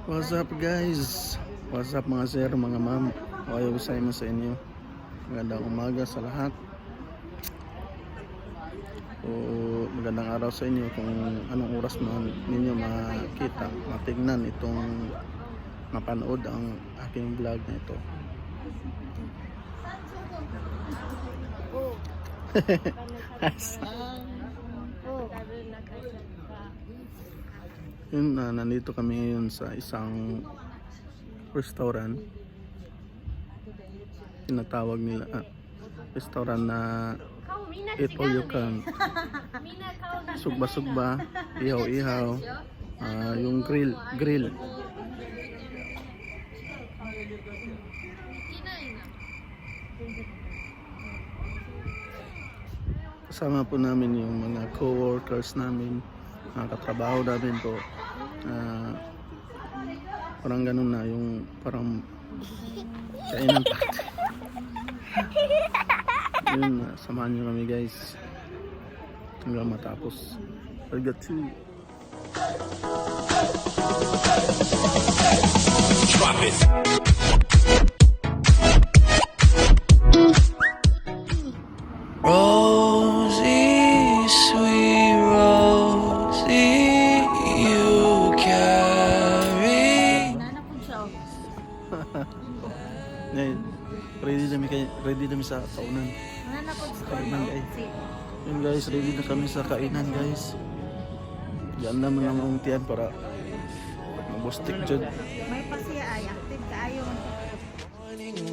What's up guys? What's up mga sir, mga ma'am? Okay, usay mo sa inyo. Magandang umaga sa lahat. O magandang araw sa inyo kung anong oras man ninyo makita, matignan itong mapanood ang aking vlog na ito. Yun, nandito kami ngayon sa isang restaurant. Tinatawag nila restaurant na eat all you can. Sugba-sugba, ihaw-ihaw, yung grill. Kasama po namin yung mga co-workers namin, mga katrabaho namin po. Parang ganun na yung parang kainan party. Yun, samahan nyo kami guys hanggang matapos. Alga 2. Drop it. Rosie, sweet Rosie, you carry. Ready na kami sa kaunan. Kainan guys. Yun guys, ready na kami sa kainan guys. Diyan naman ang untian para mabustik dyan. May pasiya ay active kaayo.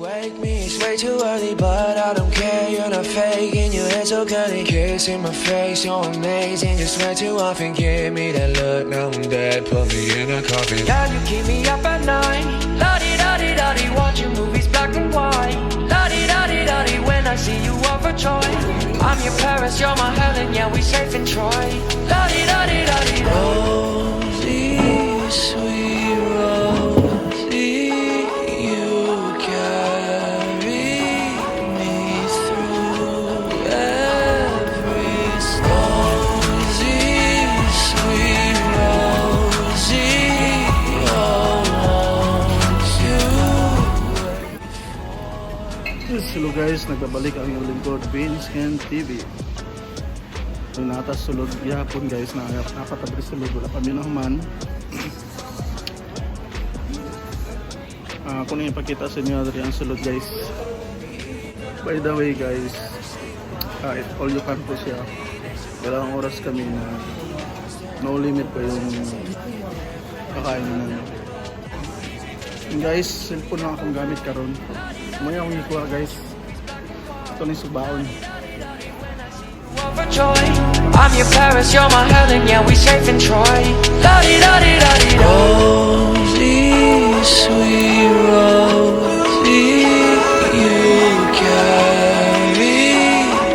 Wake me, it's way too early, but I don't care. You're not faking, your head so cunning. Kissing my face, you're amazing. Just way too often, give me that look. Now I'm dead, put me in a coffin. Yeah, you keep me up at night. La-di-da-di-da-di, watching movies black and white. La-di-da-di-da-di, when I see you overjoyed. I'm your Paris, you're my Helen, yeah, we safe in Troy. La-di-da-di-da-di. Rosie, sweet Rosie, you carry me through every storm. Rosie, sweet Rosie, oh, won't you wait for me? Hello guys, nagbabalik ang iyong lingkod, Vince and TV. Yung natas sulod yapon guys, napatabri sulod, wala pa minahuman. Kung ipakita sa inyo natin ang sulod guys. By the way guys, it all you can po siya. Dalawang oras kami na no limit pa yung kakainin namin. And guys, cellphone lang akong gamit karon. Maya akong ikuha guys. Ito na yung subaon. I'm your Paris, you're my Helen, yeah, we safe in Troy. La-di-da-di-da-di. Rosie, sweet Rosie, you carry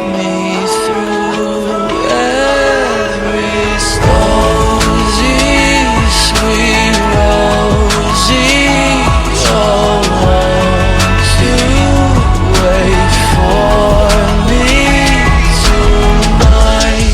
me through every storm. Rosie, sweet Rosie, oh, won't you wait for me tonight?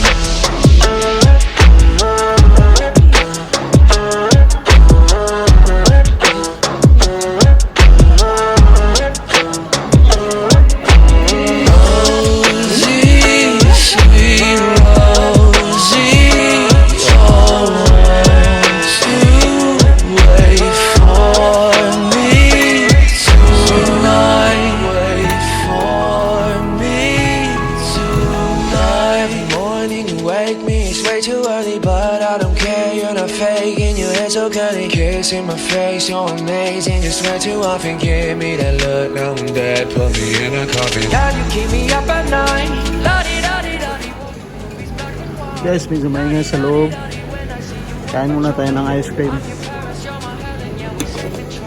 In my face, you're amazing. Just way too often, give me that look. Now I'm dead, put me in a coffin. Yeah, you keep me up at night. La-di-da-di-da-di. Guys, medyo maingay sa loob. Kain muna tayo ng ice cream.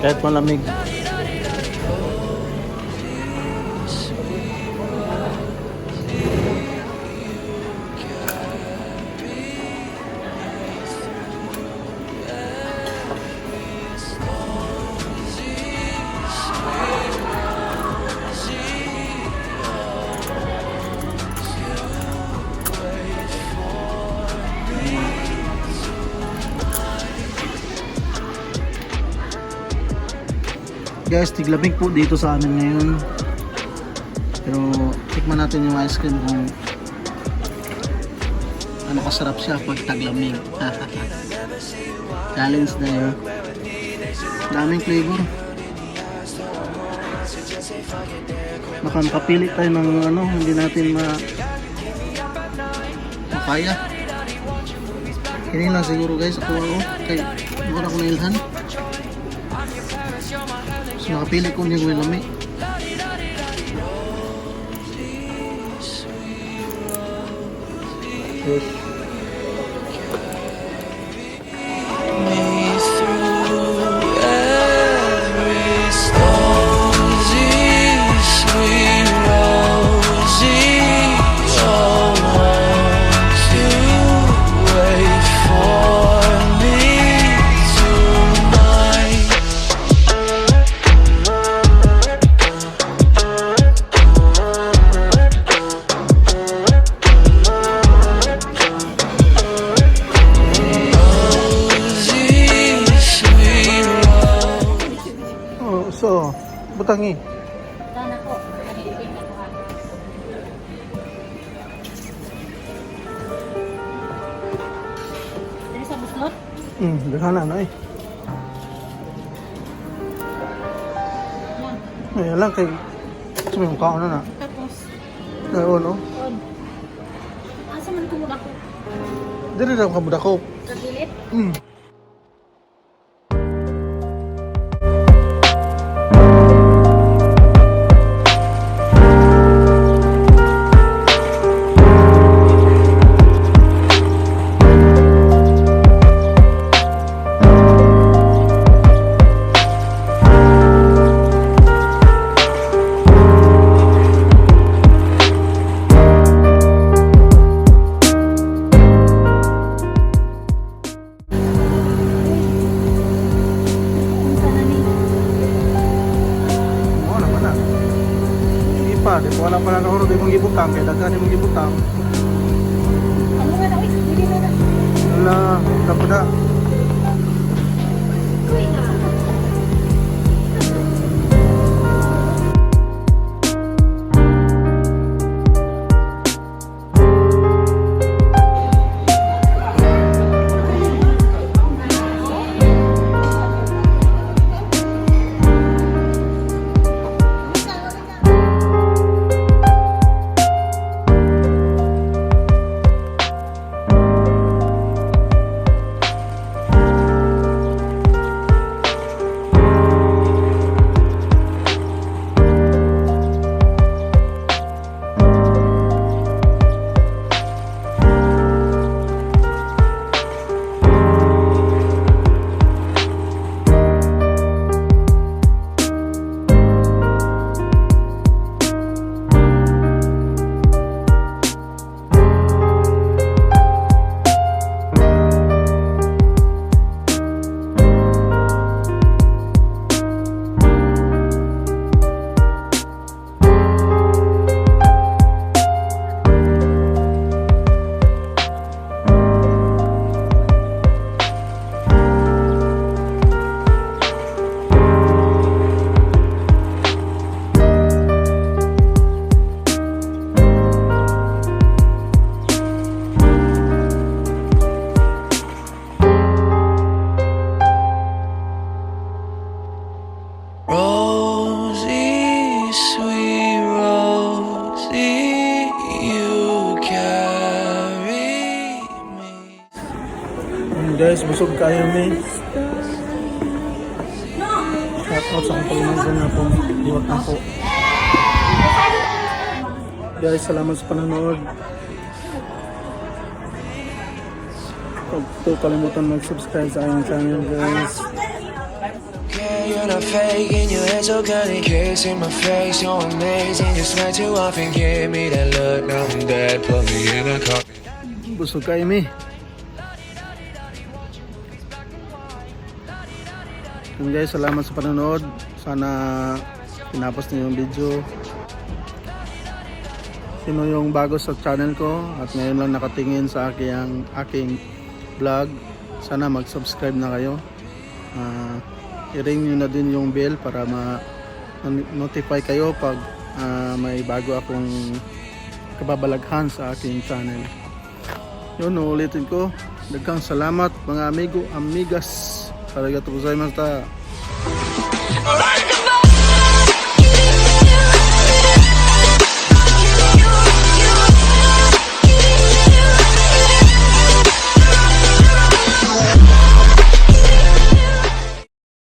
Kahit malamig. guys, tiglamig po dito sa amin ngayon. Pero tikman natin yung ice cream kung ano kasarap siya pag taglamig. Challenge na yun. Daming flavor. Baka makapili tayo ng ano, hindi natin makaya. Hindi lang siguro guys, ako kay wala ko nailhan. So nakapili ko yung wilami. Yes. So, butangi. Sana ko. Dari sa buslot? Dekana na eh. Yan lang kay sabi mo kaon na na. Tapos, Ngayon no. on. Asa man ko muna ko? Dili ra ka budako. Kagilit? Di wala pa na kahuro di mong gibutang kaya daghan di mong gibutang. Ano nga na? Uy, hindi na na. Wala, dapat na. Uy, na. Rosie, sweet Rosie, you carry me. Guys, busog kayo ni. Shout out sa kapalimutan na po. Liwat na po. Guys, salamat sa panonood. Huwag po kalimutan mag-subscribe sa aking channel guys. You're not faking, your head so cunning. Kissing my face, you're amazing. You swear too often, give me that look. Now I'm dead, put me in a coffin. Busog kayo ni. And guys, salamat sa panonood. Sana pinapos niyo yung video. Sino yung bago sa channel ko at ngayon lang nakatingin sa aking vlog, sana mag-subscribe na kayo. i-ring nyo na din yung bell para ma-notify kayo pag may bago akong kababalaghan sa aking channel. Yun, ulitin ko, daghang salamat mga amigo, amigas. Arigatou gozaimashita.